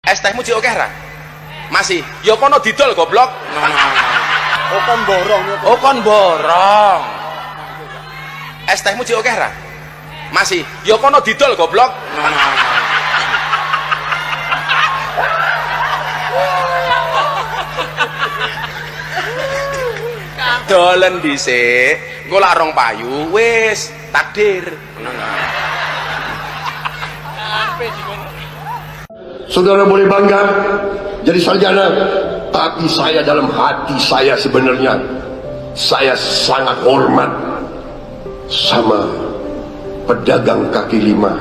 Es tehmu cik oke ra? Masih. Ya kono didol goblok. Oh kon borong. Oh kon borong. Es tehmu cik oke ra? Masih. Ya kono didol goblok. Dolen dhisik, engko lak rong payu wis takdir. Saudara boleh bangga jadi sarjana, tapi saya dalam hati saya sebenarnya saya sangat hormat sama pedagang kaki lima.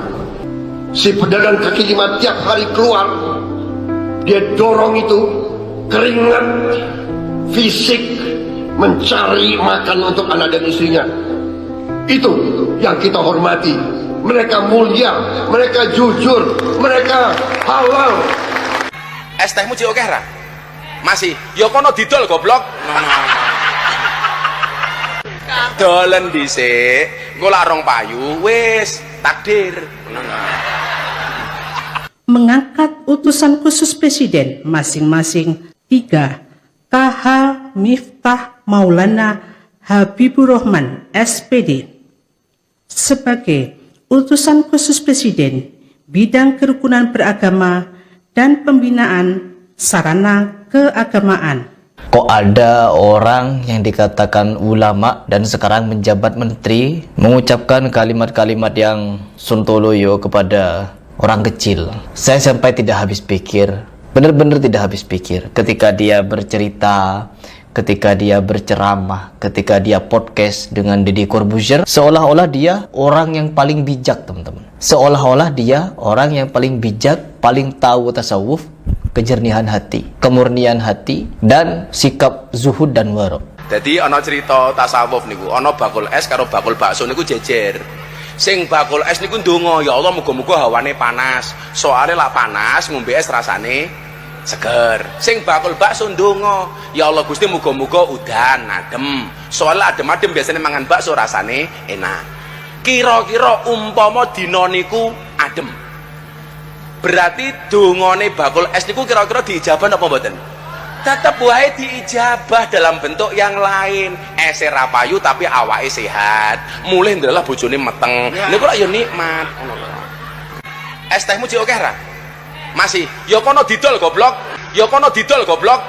Si pedagang kaki lima tiap hari keluar, dia dorong itu keringat fisik mencari makan untuk anak dan istrinya. Itu yang kita hormati. Mereka mulia, mereka jujur, mereka halal. Es tehmu cik oke ra? Masih. Ya kono didol goblok. Dolen dhisik, engko lak rong payu wis takdir. Mengangkat utusan khusus Presiden masing-masing 3. KH Miftah Maulana Habibur Rahman SPD sebagai utusan khusus Presiden bidang kerukunan beragama dan pembinaan sarana keagamaan. Kok ada orang yang dikatakan ulama dan sekarang menjabat menteri mengucapkan kalimat-kalimat yang sontoloyo kepada orang kecil? Saya sampai tidak habis pikir, benar-benar tidak habis pikir ketika dia bercerita, ketika dia berceramah, ketika dia podcast dengan Deddy Corbuzier, seolah-olah dia orang yang paling bijak, teman-teman. Seolah-olah dia orang yang paling bijak, paling tahu tasawuf, kejernihan hati, kemurnian hati, dan sikap zuhud dan warok. Jadi ana cerita tasawuf niku, ana bakul es karo bakul bakso niku jejer. Sing bakul es niku ndonga, ya Allah muga-muga hawane panas. Soale lak panas ngombe es rasane seger. Sing bakul bakso ndonga, ya Allah Gusti muga-muga udan adem. Soale adem-adem biasanya mangan bakso rasane enak. Kira-kira umpama dina niku adem, berarti dongane bakul es niku kira-kira diijabah apa mboten? Tetep wae diijabah dalam bentuk yang lain. Ese ra payu tapi awake sehat, mulih ndelah bojone meteng. Niku lak ya nikmat ngono lho. Es tehmu cik oke ra? Masih. Ya kono didol goblok. Ya kono didol goblok.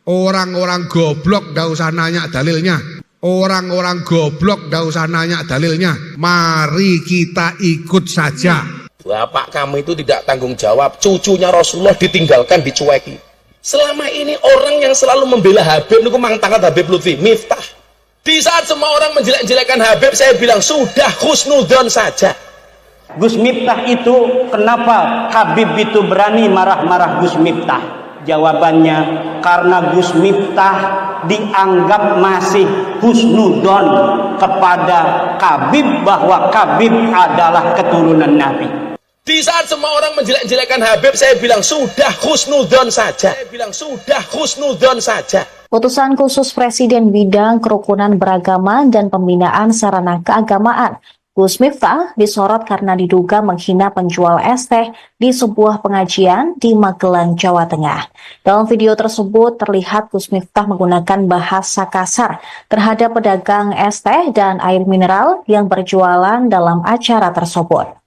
Orang-orang goblok ndak usah nanya dalilnya. Orang-orang goblok ndak usah nanya dalilnya. Mari kita ikut saja. Bapak kamu itu tidak tanggung jawab. Cucunya Rasulullah ditinggalkan, dicueki. Selama ini orang yang selalu membela Habib itu mang tangkat Habib Lutfi Miftah. Di saat semua orang menjelek-jelekkan Habib, saya bilang sudah husnudon saja. Gus Miftah itu kenapa Habib itu berani marah-marah Gus Miftah? Jawabannya karena Gus Miftah dianggap masih husnudon kepada Habib, bahwa Habib adalah keturunan Nabi. Di saat semua orang menjelek-jelekkan Habib, saya bilang sudah husnudon saja. Saya bilang sudah husnudon saja. Utusan khusus Presiden bidang kerukunan beragama dan pembinaan sarana keagamaan Gus Miftah disorot karena diduga menghina penjual es teh di sebuah pengajian di Magelang, Jawa Tengah. Dalam video tersebut terlihat Gus Miftah menggunakan bahasa kasar terhadap pedagang es teh dan air mineral yang berjualan dalam acara tersebut.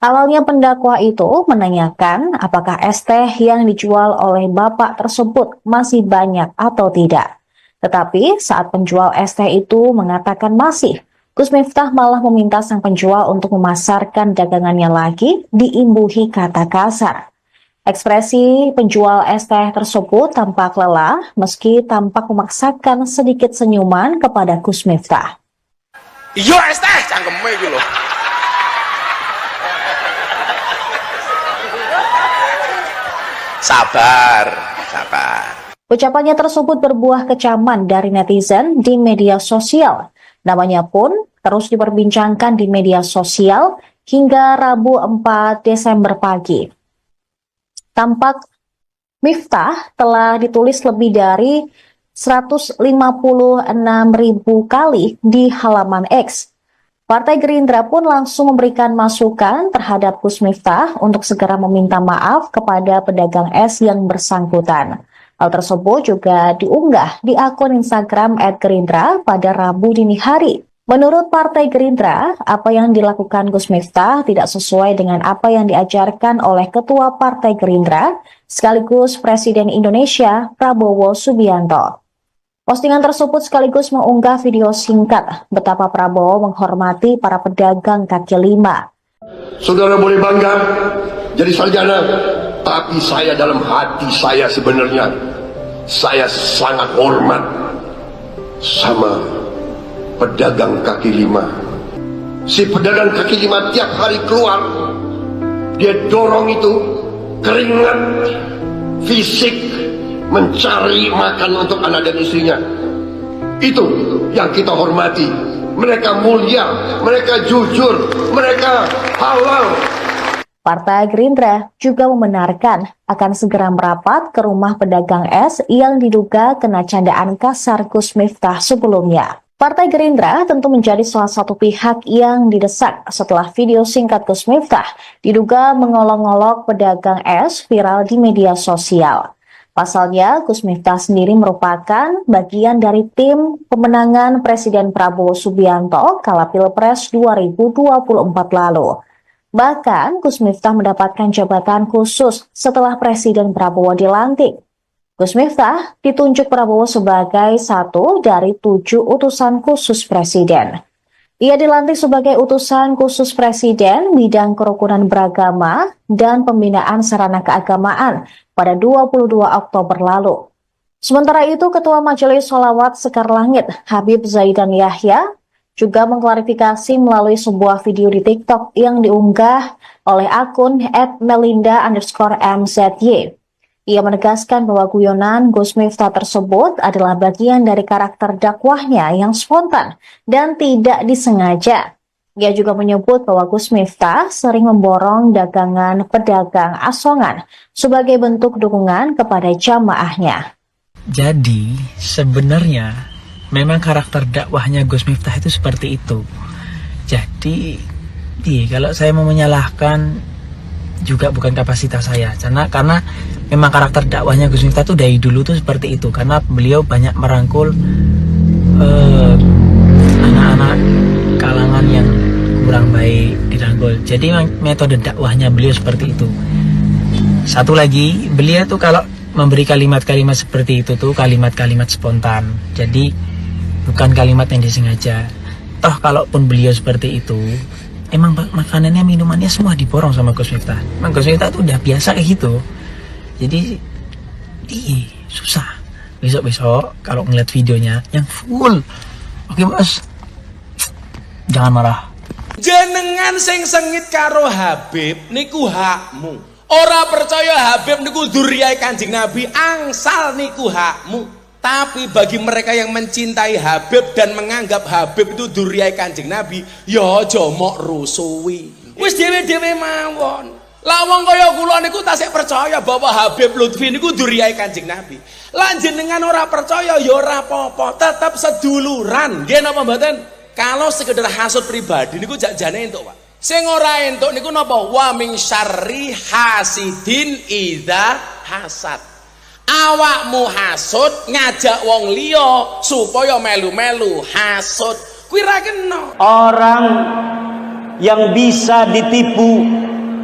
Awalnya pendakwa itu menanyakan apakah es teh yang dijual oleh bapak tersebut masih banyak atau tidak. Tetapi saat penjual es teh itu mengatakan masih, Gus Miftah malah meminta sang penjual untuk memasarkan dagangannya lagi, diimbuhi kata kasar. Ekspresi penjual es teh tersebut tampak lelah, meski tampak memaksakan sedikit senyuman kepada Gus Miftah. Iya es teh, cangkeme iki lho. Sabar, sabar. Ucapannya tersebut berbuah kecaman dari netizen di media sosial. Namanya pun terus diperbincangkan di media sosial hingga Rabu 4 Desember pagi. Tampak Miftah telah ditulis lebih dari 156.000 kali di halaman X. Partai Gerindra pun langsung memberikan masukan terhadap Gus Miftah untuk segera meminta maaf kepada pedagang es yang bersangkutan. Hal tersebut juga diunggah di akun Instagram @gerindra pada Rabu dini hari. Menurut Partai Gerindra, apa yang dilakukan Gus Miftah tidak sesuai dengan apa yang diajarkan oleh Ketua Partai Gerindra, sekaligus Presiden Indonesia, Prabowo Subianto. Postingan tersebut sekaligus mengunggah video singkat betapa Prabowo menghormati para pedagang kaki lima. Saudara boleh bangga jadi sarjana, tapi saya dalam hati saya sebenarnya saya sangat hormat sama pedagang kaki lima. Si pedagang kaki lima tiap hari keluar, dia dorong itu keringat fisik mencari makan untuk anak dan istrinya. Itu yang kita hormati. Mereka mulia, mereka jujur, mereka halal. Partai Gerindra juga membenarkan akan segera merapat ke rumah pedagang es yang diduga kena candaan kasar Gus Miftah sebelumnya. Partai Gerindra tentu menjadi salah satu pihak yang didesak setelah video singkat Gus Miftah diduga mengolok-olok pedagang es viral di media sosial. Pasalnya, Gus Miftah sendiri merupakan bagian dari tim pemenangan Presiden Prabowo Subianto kala Pilpres 2024 lalu. Bahkan, Gus Miftah mendapatkan jabatan khusus setelah Presiden Prabowo dilantik. Gus Miftah ditunjuk Prabowo sebagai satu dari 7 utusan khusus Presiden. Ia dilantik sebagai utusan khusus Presiden bidang kerukunan beragama dan pembinaan sarana keagamaan pada 22 Oktober lalu. Sementara itu, Ketua Majelis Sholawat Sekar Langit, Habib Zaidan Yahya, juga mengklarifikasi melalui sebuah video di TikTok yang diunggah oleh akun @melinda_mzy. Ia menegaskan bahwa guyonan Gus Miftah tersebut adalah bagian dari karakter dakwahnya yang spontan dan tidak disengaja. Ia juga menyebut bahwa Gus Miftah sering memborong dagangan pedagang asongan sebagai bentuk dukungan kepada jamaahnya. Jadi sebenarnya memang karakter dakwahnya Gus Miftah itu seperti itu. Jadi kalau saya mau menyalahkan juga bukan kapasitas saya, karena memang karakter dakwahnya Gus Miftah tuh dari dulu tuh seperti itu, karena beliau banyak merangkul anak-anak kalangan yang kurang baik dirangkul. Jadi metode dakwahnya beliau seperti itu. Satu lagi, beliau tuh kalau memberi kalimat-kalimat seperti itu tuh kalimat-kalimat spontan. Jadi bukan kalimat yang disengaja. Toh kalaupun beliau seperti itu, emang makanannya, minumannya semua diborong sama Gus Miftah. Emang Gus Miftah tuh udah biasa kayak gitu. Jadi susah. Besok-besok kalau ngeliat videonya yang full, oke Mas, jangan marah. Jenengan sing sengit karo Habib niku hakmu. Ora percaya Habib niku dzurriyahe Kanjeng Nabi, angsal niku hakmu. Tapi bagi mereka yang mencintai Habib dan menganggap Habib itu dzurriyahe Kanjeng Nabi, ya aja mok rusuhi. Wis dhewe-dhewe mawon. Lah wong kaya kula niku tasik percaya bahwa Habib Lutfi niku dzurriyahe Kanjeng Nabi. Lan jenengan ora percaya ya ora apa-apa, tetep seduluran. Nggih napa mboten? Kalau sekedar hasud pribadi niku jane entuk, Pak. Sing ora entuk niku napa? Wa min syarri hasidin idza hasad. Awakmu hasud ngajak wong liya supaya melu-melu hasud. Kuwi ra kena. Orang yang bisa ditipu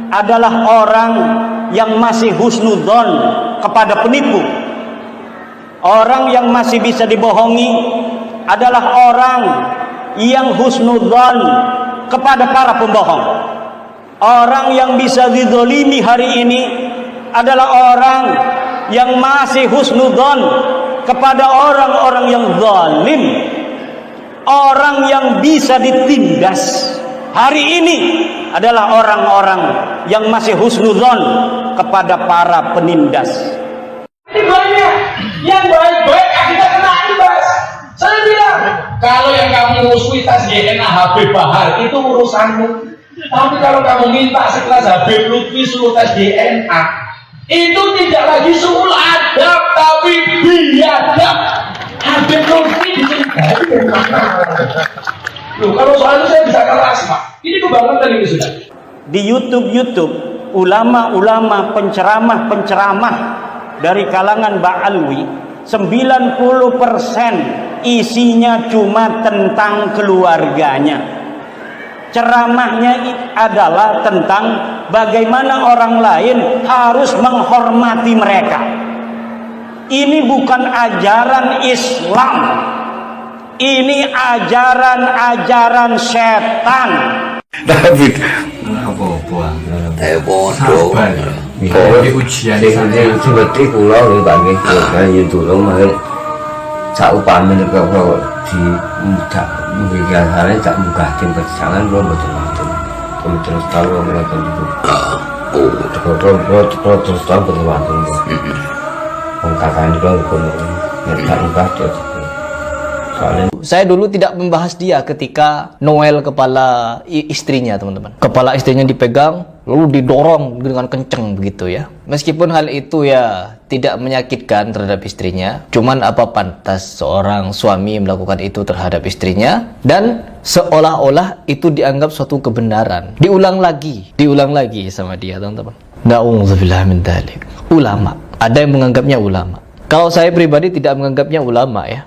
adalah orang yang masih husnudzon kepada penipu. Orang yang masih bisa dibohongi adalah orang yang husnudzon kepada para pembohong. Orang yang bisa dizolimi hari ini adalah orang yang masih husnudzon kepada orang-orang yang zalim. Orang yang bisa ditindas hari ini adalah orang-orang yang masih husnudzon kepada para penindas. Ini banyak yang baik-baik akhirnya kena imbas. Saya bilang, kalau yang kamu musuhi tes DNA Habib Bahar itu urusanmu. Tapi kalau kamu minta sekelas Habib Lutfi suruh tes DNA, itu tidak lagi suul adab tapi biadab. Habib Lutfi disini dari mana? Loh, kalau soal itu saya bisa keras, Pak. Ini kebanggaan ini sudah. Di YouTube ulama-ulama penceramah dari kalangan Ba'alwi 90% isinya cuma tentang keluarganya. Ceramahnya adalah tentang bagaimana orang lain harus menghormati mereka. Ini bukan ajaran Islam. Ini ajaran-ajaran setan. David bodoh di ujian seperti pulau Pak nggih kan yen tulung mangke saupame nek di mudak nggih tak munggah tim perjangan kula mboten wonten terus tahu melakukan itu terus tahu betul wonten wong kakane kula nek tak munggah Saya dulu tidak membahas dia ketika Noel kepala istrinya, teman-teman. Kepala istrinya dipegang, lalu didorong dengan kenceng begitu ya. Meskipun hal itu ya tidak menyakitkan terhadap istrinya, cuman apa pantas seorang suami melakukan itu terhadap istrinya, dan seolah-olah itu dianggap suatu kebenaran. Diulang lagi sama dia, teman-teman. Na'udzubillah min dzalik. Ulama, ada yang menganggapnya ulama. Kalau saya pribadi tidak menganggapnya ulama ya.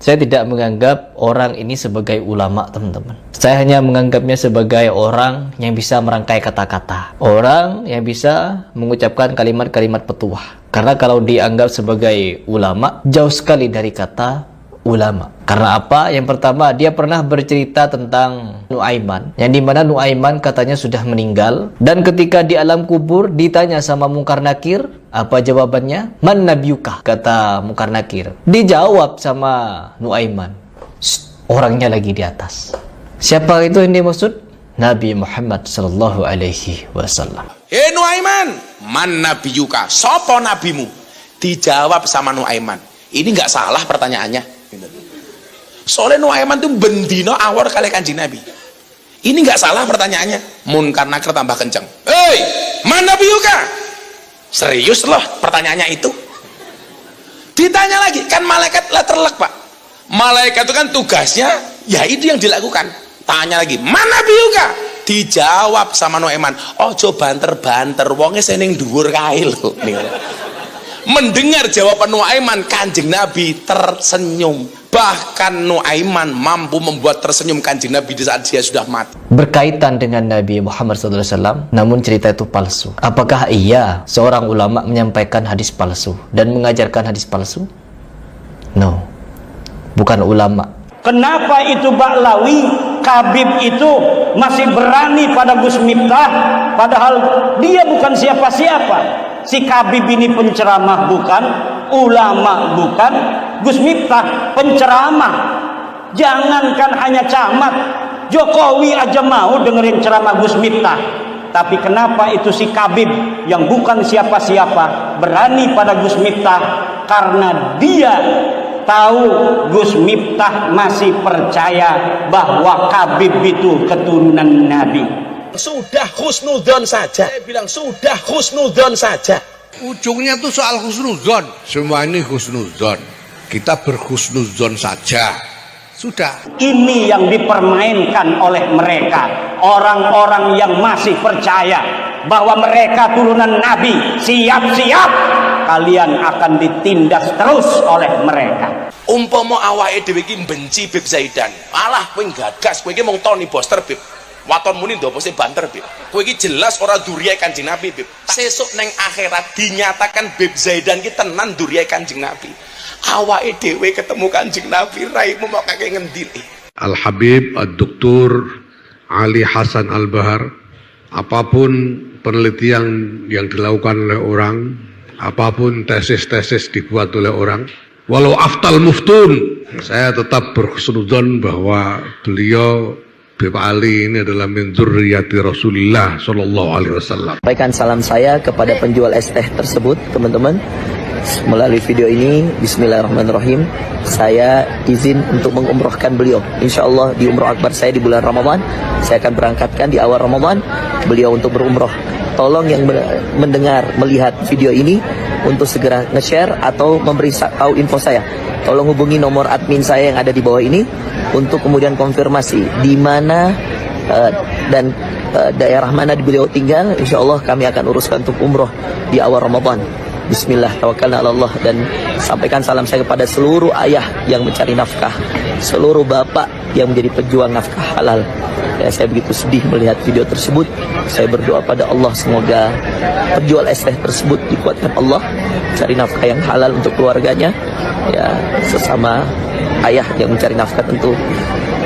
Saya tidak menganggap orang ini sebagai ulama, teman-teman. Saya hanya menganggapnya sebagai orang yang bisa merangkai kata-kata. Orang yang bisa mengucapkan kalimat-kalimat petuah. Karena kalau dianggap sebagai ulama, jauh sekali dari kata ulama. Karena apa? Yang pertama, dia pernah bercerita tentang Nuaiman, yang dimana Nuaiman katanya sudah meninggal, dan ketika di alam kubur ditanya sama Munkar Nakir, apa jawabannya? Man nabiyuka, kata Munkar Nakir. Dijawab sama Nuaiman, orangnya lagi di atas. Siapa itu yang dimaksud? Nabi Muhammad sallallahu alaihi wasallam. Nuaiman, man nabiyuka, sopo nabimu? Dijawab sama Nuaiman. Ini nggak salah pertanyaannya. Soalnya Nuaiman itu bendino awal kali Kanjeng Nabi. Ini nggak salah pertanyaannya. Munkar Nakir tambah kenceng. Hei, man nabiyuka? Serius loh pertanyaannya itu. Ditanya lagi, kan malaikat lah terlek Pak. Malaikat itu kan tugasnya, ya itu yang dilakukan. Tanya lagi, man nabiyuka? Dijawab sama Nuaiman. Ojo banter-banter, wonge seneng dhuwur kae lho. Mendengar jawaban Nuaiman, Kanjeng Nabi tersenyum. Bahkan Nuaiman mampu membuat tersenyum Kanjeng Nabi di saat dia sudah mati. Berkaitan dengan Nabi Muhammad SAW, namun cerita itu palsu. Apakah iya seorang ulama menyampaikan hadis palsu dan mengajarkan hadis palsu? No, bukan ulama. Kenapa itu Ba'lawi, Khabib itu masih berani pada Gus Miftah, padahal dia bukan siapa-siapa. Si Khabib ini penceramah bukan, ulama bukan, Gus Miftah penceramah. Jangankan hanya camat, Jokowi aja mau dengerin ceramah Gus Miftah. Tapi kenapa itu si Khabib yang bukan siapa-siapa berani pada Gus Miftah? Karena dia tahu Gus Miftah masih percaya bahwa Khabib itu keturunan Nabi. Sudah husnudzon saja. Saya bilang sudah husnudzon saja. Ujungnya tuh soal husnudzon. Semua ini husnudzon. Kita berhusnudzon saja. Sudah. Ini yang dipermainkan oleh mereka. Orang-orang yang masih percaya bahwa mereka turunan Nabi. Siap-siap kalian akan ditindas terus oleh mereka. Umpama awake dhewe iki benci Bib Zaidan. Alah kowe gagas, kowe iki mung Tony Boster Bib. Waton muni ndopose banter Bib. Kowe iki jelas ora duriyae Kanjeng Nabi Bib. Sesuk neng akhirat dinyatakan Bib Zaidan ki tenan duriyae Kanjeng Nabi. Awake dhewe ketemu Kanjeng Nabi raimu mau kakek ngendi? Al Habib Ad-Doktor Ali Hasan Al-Bahar, apapun penelitian yang dilakukan oleh orang, apapun tesis-tesis dibuat oleh orang, walau aftal muftun, saya tetap berhusnudzon bahwa beliau Bib Ali ini adalah min dzurriyyati Rasulillah sallallahu alaihi wasallam. Sampaikan salam saya kepada penjual es teh tersebut, teman-teman. Melalui video ini, bismillahirrahmanirrahim, saya izin untuk mengumrohkan beliau. Insya Allah di umroh akbar saya di bulan Ramadan, saya akan berangkatkan di awal Ramadan beliau untuk berumroh. Tolong yang mendengar, melihat video ini, untuk segera nge-share atau memberi tahu info saya. Tolong hubungi nomor admin saya yang ada di bawah ini untuk kemudian konfirmasi di mana dan daerah mana beliau tinggal. Insya Allah kami akan uruskan untuk umroh di awal Ramadan. Bismillah, tawakkalna ala Allah. Dan sampaikan salam saya kepada seluruh ayah yang mencari nafkah, seluruh bapak yang menjadi pejuang nafkah halal. Ya, saya begitu sedih melihat video tersebut. Saya berdoa pada Allah semoga penjual es teh tersebut dikuatkan Allah, cari nafkah yang halal untuk keluarganya. Ya, sesama ayah yang mencari nafkah tentu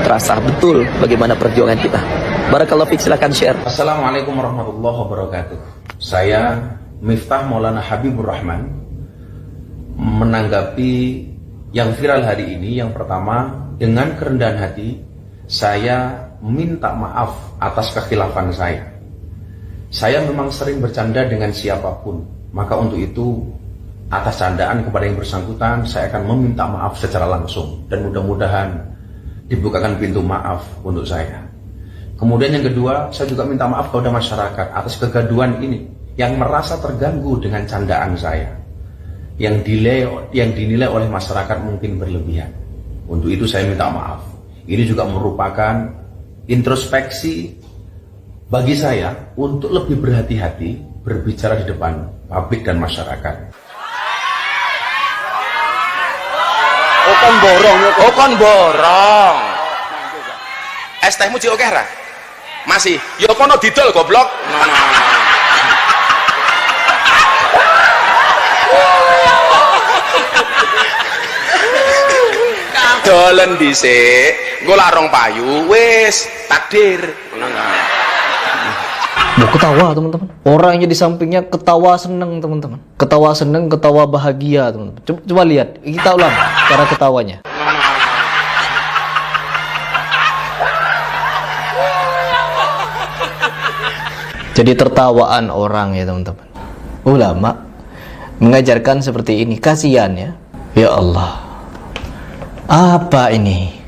terasa betul bagaimana perjuangan kita. Barakallahu fiik, silakan share. Assalamualaikum warahmatullahi wabarakatuh. Saya Miftah Maulana Habibur Rahman menanggapi yang viral hari ini. Yang pertama, dengan kerendahan hati saya minta maaf atas kekhilafan saya. Saya memang sering bercanda dengan siapapun, maka untuk itu atas candaan kepada yang bersangkutan saya akan meminta maaf secara langsung, dan mudah-mudahan dibukakan pintu maaf untuk saya. Kemudian yang kedua, saya juga minta maaf kepada masyarakat atas kegaduhan ini yang merasa terganggu dengan candaan saya, yang dinilai oleh masyarakat mungkin berlebihan. Untuk itu saya minta maaf. Ini juga merupakan introspeksi bagi saya untuk lebih berhati-hati berbicara di depan publik dan masyarakat. Okon borong. Es tehmu cik oke ra? Masih. Ya kono didol goblok. Dolen dhisik, engko larong payu, wis takdir. Mau ketawa teman-teman. Orang yang di sampingnya ketawa seneng teman-teman. Ketawa seneng, ketawa bahagia teman-teman. Coba lihat, kita ulang cara ketawanya. Jadi tertawaan orang ya teman-teman. Ulama mengajarkan seperti ini, kasihan ya. Ya Allah. Apa ini?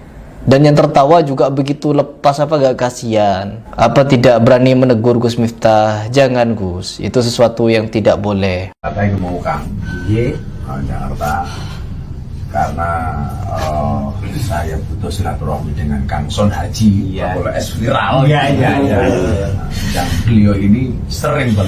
Dan yang tertawa juga begitu lepas, apa gak kasihan? Apa tidak berani menegur Gus Miftah? Jangan Gus, itu sesuatu yang tidak boleh. Kata yang mau Kang Iye, Jakarta, karena saya butuh silaturahmi dengan Kang Son Haji, Bakul Es viral. Dan beliau ini sering banget